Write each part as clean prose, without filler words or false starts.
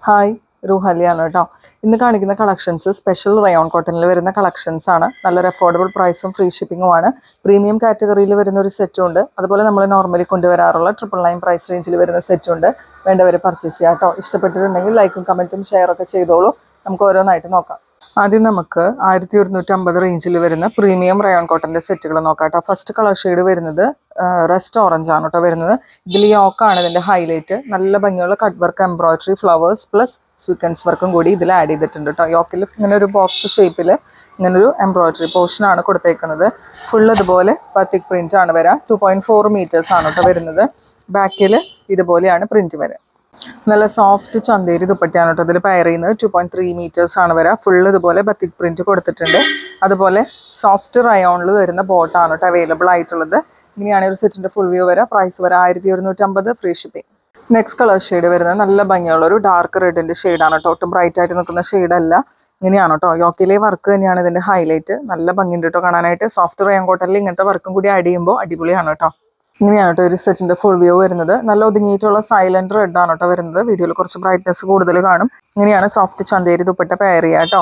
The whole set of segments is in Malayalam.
ഹായ് റൂഹലിയാണ് കേട്ടോ. ഇന്ന് കാണിക്കുന്ന കളക്ഷൻസ് സ്പെഷ്യൽ റയോൺ കോട്ടണിൽ വരുന്ന കളക്ഷൻസ് ആണ്. നല്ലൊരു അഫോർഡബിൾ പ്രൈസും ഫ്രീ ഷിപ്പിങ്ങും ആണ്. പ്രീമിയം കാറ്റഗറിയിൽ വരുന്ന ഒരു സെറ്റും ഉണ്ട്. അതുപോലെ നമ്മൾ നോർമലി കൊണ്ടുവരാറുള്ള 999 പ്രൈസ് റേഞ്ചിൽ വരുന്ന സെറ്റും ഉണ്ട്. വേണ്ടവർ പർച്ചേസ് ചെയ്യാം കേട്ടോ. ഇഷ്ടപ്പെട്ടിട്ടുണ്ടെങ്കിൽ ലൈക്കും കമൻറ്റും ഷെയറൊക്കെ ചെയ്തോളൂ. നമുക്ക് ഓരോന്നായിട്ട് നോക്കാം. ആദ്യം നമുക്ക് 1150 റേഞ്ചിൽ വരുന്ന പ്രീമിയം റയോൺ കോട്ടൻ്റെ സെറ്റുകൾ നോക്കാം കേട്ടോ. ഫസ്റ്റ് കളർ ഷെയ്ഡ് വരുന്നത് റസ്റ്റ് ഓറഞ്ച് ആണ് കേട്ടോ വരുന്നത്. ഇതിൽ യോക്കാണ് ഇതിൻ്റെ ഹൈലൈറ്റ്. നല്ല ഭംഗിയുള്ള cut work embroidery flowers plus sequence വർക്കും കൂടി ഇതിൽ ആഡ് ചെയ്തിട്ടുണ്ട് കേട്ടോ. യോക്കിൽ ഇങ്ങനെ ഒരു ബോക്സ് ഷേപ്പിൽ ഇങ്ങനൊരു എംബ്രോയിഡറി പോർഷനാണ് കൊടുത്തേക്കുന്നത്. ഫുൾ ഇതുപോലെ ബത്തിക് പ്രിൻ്റ് ആണ് വരിക. 2.4 മീറ്റേഴ്സ് ആണ് കേട്ടോ വരുന്നത്. ബാക്കിൽ ഇതുപോലെയാണ് പ്രിൻറ്റ് വരിക. നല്ല സോഫ്റ്റ് ചന്തേരി ദുപ്പട്ടയാണ് കേട്ടോ ഇതിൽ പെയർ ചെയ്യുന്നത്. 2.3 മീറ്റേഴ്സ് ആണ് വരിക. ഫുൾ ഇതുപോലെ ബത്തിക് പ്രിൻറ്റ് കൊടുത്തിട്ടുണ്ട്. അതുപോലെ സോഫ്റ്റ് റയോണിൽ വരുന്ന ബോട്ടാണ് കേട്ടോ അവൈലബിൾ ആയിട്ടുള്ളത്. ഇങ്ങനെയാണ് ഒരു സെറ്റിൻ്റെ ഫുൾ വ്യൂ വരിക. പ്രൈസ് വരെ 1150, free shipping. Next colour shade വരുന്നത് നല്ല ഭംഗിയുള്ള ഒരു ഡാർക്ക് റെഡിൻ്റെ ഷെയ്ഡാണ് കേട്ടോ. ഒട്ടും ബ്രൈറ്റ് ആയിട്ട് നിൽക്കുന്ന ഷെയ്ഡല്ല. ഇങ്ങനെയാണ് കേട്ടോ. യോക്കിലെ വർക്ക് തന്നെയാണ് ഇതിൻ്റെ ഹൈലൈറ്റ്. നല്ല ഭംഗിയുണ്ട് കേട്ടോ കാണാനായിട്ട്. സോഫ്റ്റ് റയോൺ കോട്ടണിൽ ഇങ്ങനത്തെ വർക്കും കൂടി ആഡ് ചെയ്യുമ്പോൾ അടിപൊളിയാണ് കേട്ടോ. ഇങ്ങനെയാണ് കേട്ടോ ഒരു സെറ്റിൻ്റെ ഫുൾ വ്യൂ വരുന്നത്. നല്ല ഒതുങ്ങിയിട്ടുള്ള സൈലൻറ്റ് റെഡ് ആണ് കേട്ടോ വരുന്നത്. വീഡിയോയിൽ കുറച്ച് ബ്രൈറ്റ്നസ് കൂടുതൽ കാണും. ഇങ്ങനെയാണ് സോഫ്റ്റ് ചന്തേരി ദുപ്പട്ട പെയർ ചെയ്യുക കേട്ടോ.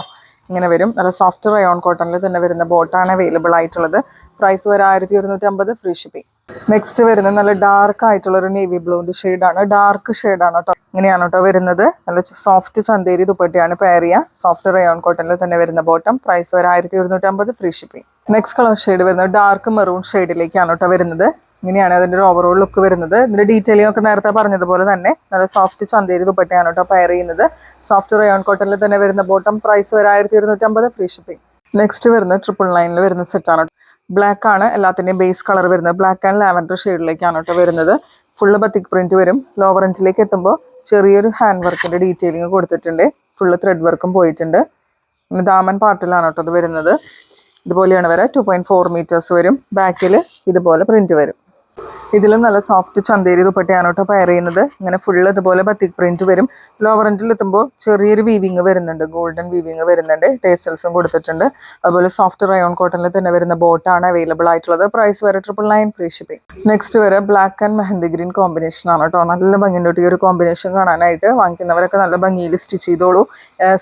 ഇങ്ങനെ വരും. നല്ല സോഫ്റ്റ് റയോൺ കോട്ടണിൽ തന്നെ വരുന്ന ബോട്ടാണ് അവൈലബിൾ ആയിട്ടുള്ളത്. പ്രൈസ് വരെ 1150, ഫ്രീ ഷിപ്പിംഗ്. നെക്സ്റ്റ് വരുന്നത് നല്ല ഡാർക്ക് ആയിട്ടുള്ള ഒരു നേവി ബ്ലൂവിൻ്റെ ഷെയ്ഡാണ്. ഡാർക്ക് ഷെയ്ഡാണ് കേട്ടോ. ഇങ്ങനെയാണ് കേട്ടോ വരുന്നത്. നല്ല സോഫ്റ്റ് ചന്തേരി ദുപ്പട്ടയാണ് പെയർ ചെയ്യുക. സോഫ്റ്റ് റയോൺ കോട്ടണിൽ തന്നെ വരുന്ന ബോട്ടം. പ്രൈസ് വരെ 1150, free shipping. Next colour shade വരുന്നത് ഡാർക്ക് മെറൂൺ ഷെയ്ഡിലേക്കാണ് കേട്ടോ വരുന്നത്. ഇങ്ങനെയാണ് അതിൻ്റെ ഒരു ഓവറോൾ ലുക്ക് വരുന്നത്. ഇതിൻ്റെ ഡീറ്റെയിലിംഗ് ഒക്കെ നേരത്തെ പറഞ്ഞതുപോലെ തന്നെ നല്ല സോഫ്റ്റ് ചന്തേരി ദുപ്പട്ടയാണ് കേട്ടോ പെയർ ചെയ്യുന്നത്. സോഫ്റ്റ് റയോൺ കോട്ടണിൽ തന്നെ വരുന്ന ബോട്ടം. പ്രൈസ് വരെ 1250, ഫ്രീ ഷിപ്പിംഗ്. നെക്സ്റ്റ് വരുന്നത് 999 വരുന്ന സെറ്റാണ്. ബ്ലാക്ക് ആണ് എല്ലാത്തിൻ്റെയും ബേസ് കളർ വരുന്നത്. ബ്ലാക്ക് ആൻഡ് ലാവൻഡർ ഷെയ്ഡിലേക്കാണ് കേട്ടോ വരുന്നത്. ഫുള്ള് ബത്തിക് പ്രിൻറ്റ് വരും. ലോവർ റേഞ്ചിലേക്ക് എത്തുമ്പോൾ ചെറിയൊരു ഹാൻഡ് വർക്കിൻ്റെ ഡീറ്റെയിലിംഗ് കൊടുത്തിട്ടുണ്ട്. ഫുള്ള് ത്രെഡ് വർക്കും പോയിട്ടുണ്ട്. ദാമൻ പാർട്ടിലാണ് കേട്ടോ അത് വരുന്നത്. ഇതുപോലെയാണ് വരെ. 2.4 മീറ്റേഴ്സ് വരും. ബാക്കിൽ ഇതുപോലെ പ്രിൻറ്റ് വരും. ഇതിലും നല്ല സോഫ്റ്റ് ചന്തേരി ദുപ്പട്ടയാണ് കേട്ടോ പെയർ ചെയ്യുന്നത്. ഇങ്ങനെ ഫുള്ള് ഇതുപോലെ ബത്തിക് പ്രിൻറ്റ് വരും. ലോവർ എൻഡിൽ എത്തുമ്പോൾ ചെറിയൊരു വീവിങ് വരുന്നുണ്ട്. ഗോൾഡൻ വീവിങ് വരുന്നുണ്ട്. ടേസൽസും കൊടുത്തിട്ടുണ്ട്. അതുപോലെ സോഫ്റ്റ് റയോൺ കോട്ടണിൽ തന്നെ വരുന്ന ബോട്ടാണ് അവൈലബിൾ ആയിട്ടുള്ളത്. പ്രൈസ് വരെ 999, ഫ്രീ ഷിപ്പിംഗ്. നെക്സ്റ്റ് വരെ black and mehndi green combination ആണ് കേട്ടോ. നല്ല ഭംഗിയുണ്ട് ഈ ഒരു കോമ്പിനേഷൻ കാണാനായിട്ട്. വാങ്ങിക്കുന്നവരൊക്കെ നല്ല ഭംഗിയിൽ സ്റ്റിച്ച് ചെയ്തോളൂ.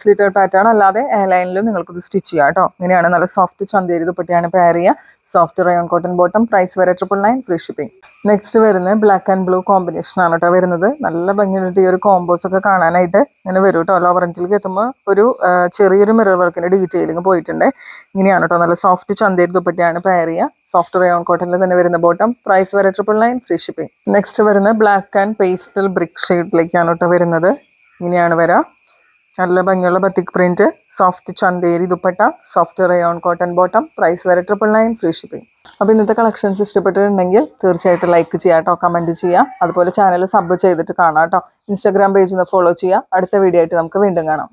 സ്ലിറ്റഡ് പാറ്റേൺ അല്ലാതെ എയർ ലൈനിലും നിങ്ങൾക്കിത് സ്റ്റിച്ച് ചെയ്യാം കേട്ടോ. ഇങ്ങനെയാണ് നല്ല സോഫ്റ്റ് ചന്തേരി ദുപ്പട്ടയാണ് പെയർ ചെയ്യുക. Soft rayon cotton bottom. Price വരെ 999, ഫ്രീ ഷിപ്പിംഗ്. നെക്സ്റ്റ് വരുന്നത് ബ്ലാക്ക് ആൻഡ് ബ്ലൂ കോമ്പിനേഷൻ ആണ് കേട്ടോ വരുന്നത്. നല്ല ഭംഗിയായിട്ട് ഈ ഒരു കോമ്പോസ് ഒക്കെ കാണാനായിട്ട് ഇങ്ങനെ വരും കേട്ടോ. ലോവർ എൻഡിലേക്ക് എത്തുമ്പോൾ ഒരു ചെറിയൊരു മിറർ വർക്കിൻ്റെ ഡീറ്റെയിലിംഗ് പോയിട്ടുണ്ട്. ഇങ്ങനെയാണ് കേട്ടോ. നല്ല സോഫ്റ്റ് ചന്തേരി ദുപ്പട്ടയാണ് പെയർ ചെയ്യുക. സോഫ്റ്റ് റയോൺ കോട്ടണിൽ തന്നെ വരുന്ന ബോട്ടം. പ്രൈസ് വരെ 999, ഫ്രീ ഷിപ്പിംഗ്. നെക്സ്റ്റ് വരുന്നത് ബ്ലാക്ക് ആൻഡ് പേസ്റ്റൽ ബ്രിക്ക് ഷെയ്ഡിലേക്കാണ് കേട്ടോ വരുന്നത്. ഇങ്ങനെയാണ് വരിക. നല്ല ഭംഗിയുള്ള batik print, soft Chanderi dupatta, soft rayon cotton bottom. Price വരെ 999, ഫ്രീ ഷിപ്പിംഗ്. അപ്പോൾ ഇന്നത്തെ കളക്ഷൻസ് ഇഷ്ടപ്പെട്ടിട്ടുണ്ടെങ്കിൽ തീർച്ചയായിട്ടും ലൈക്ക് ചെയ്യുക കേട്ടോ. കമൻറ്റ് ചെയ്യുക. അതുപോലെ ചാനൽ സബ് ചെയ്തിട്ട് കാണാം കേട്ടോ. ഇൻസ്റ്റാഗ്രാം പേജിൽ നിന്ന് ഫോളോ ചെയ്യുക. അടുത്ത വീഡിയോ ആയിട്ട് നമുക്ക് വീണ്ടും കാണാം.